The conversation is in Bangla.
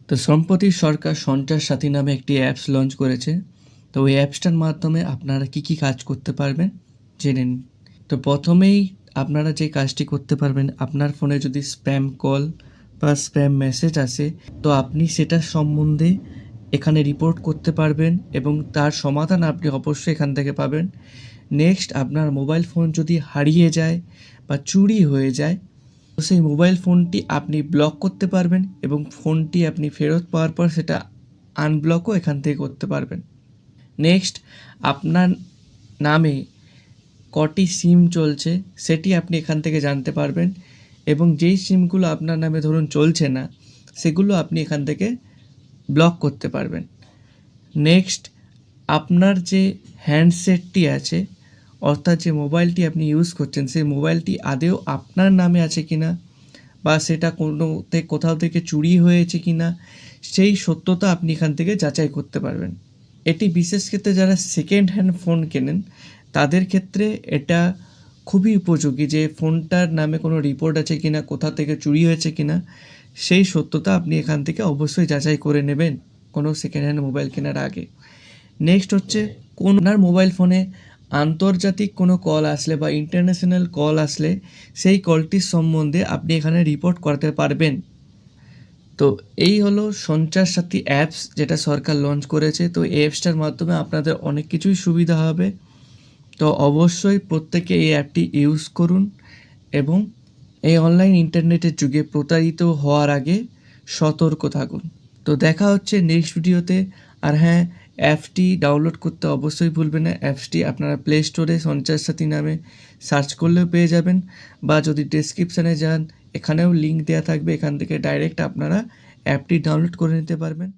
তো সম্প্রতি সরকার সঞ্চার সাথী নামে একটি অ্যাপস লঞ্চ করেছে। তো ওই অ্যাপসটার মাধ্যমে আপনারা কি কাজ করতে পারবেন জেনে নিন। তো প্রথমেই আপনারা যে কাজটি করতে পারবেন, আপনার ফোনে যদি স্প্যাম কল বা স্প্যাম মেসেজ আসে তো আপনি সেটার সম্বন্ধে এখানে রিপোর্ট করতে পারবেন এবং তার সমাধান আপনি অবশ্যই এখান থেকে পাবেন। নেক্সট, আপনার মোবাইল ফোন যদি হারিয়ে যায় বা চুরি হয়ে যায় তো সেই মোবাইল ফোনটি আপনি ব্লক করতে পারবেন এবং ফোনটি আপনি ফেরত পাওয়ার পর সেটা আনব্লকও এখান থেকে করতে পারবেন। নেক্সট, আপনার নামে কটি সিম চলছে সেটি আপনি এখান থেকে জানতে পারবেন এবং যেই সিমগুলো আপনার নামে ধরুন চলছে না সেগুলো আপনি এখান থেকে ব্লক করতে পারবেন। নেক্সট, আপনার যে হ্যান্ডসেটটি আছে অর্থাৎ যে মোবাইলটি আপনি ইউজ করছেন সেই মোবাইলটি আদৌ আপনার নামে আছে কিনা বা সেটা কোথাও থেকে চুরি হয়েছে কিনা সেই সত্যতা আপনি এখান থেকে যাচাই করতে পারবেন। এটি বিশেষ ক্ষেত্রে যারা সেকেন্ড হ্যান্ড ফোন কেনেন তাদের ক্ষেত্রে এটা খুবই উপযোগী, যে ফোনটার নামে কোনো রিপোর্ট আছে কিনা, কোথা থেকে চুরি হয়েছে কিনা সেই সত্যতা আপনি এখান থেকে অবশ্যই যাচাই করে নেবেন কোনো সেকেন্ড হ্যান্ড মোবাইল কেনার আগে। নেক্সট হচ্ছে, আপনার মোবাইল ফোনে আন্তর্জাতিক কোনো কল আসলে বা ইন্টারন্যাশনাল কল আসলে সেই কলটির সম্বন্ধে আপনি এখানে রিপোর্ট করতে পারবেন। তো এই হলো সঞ্চার সাথী অ্যাপস যেটা সরকার লঞ্চ করেছে। তো এই অ্যাপসটার মাধ্যমে আপনাদের অনেক কিছুই সুবিধা হবে। তো অবশ্যই প্রত্যেকে এই অ্যাপটি ইউজ করুন এবং এই অনলাইন ইন্টারনেটের যুগে প্রতারিত হওয়ার আগে সতর্ক থাকুন। তো দেখা হচ্ছে নেক্সট ভিডিওতে। আর হ্যাঁ, অ্যাপসটি ডাউনলোড করতে অবশ্যই ভুলবেন না। অ্যাপসটি আপনারা প্লে স্টোরে সঞ্চার সাথী নামে সার্চ করলেও পেয়ে যাবেন, বা যদি ডেসক্রিপশানে যান এখানেও লিঙ্ক দেওয়া থাকবে, এখান থেকে ডাইরেক্ট আপনারা অ্যাপটি ডাউনলোড করে নিতে পারবেন।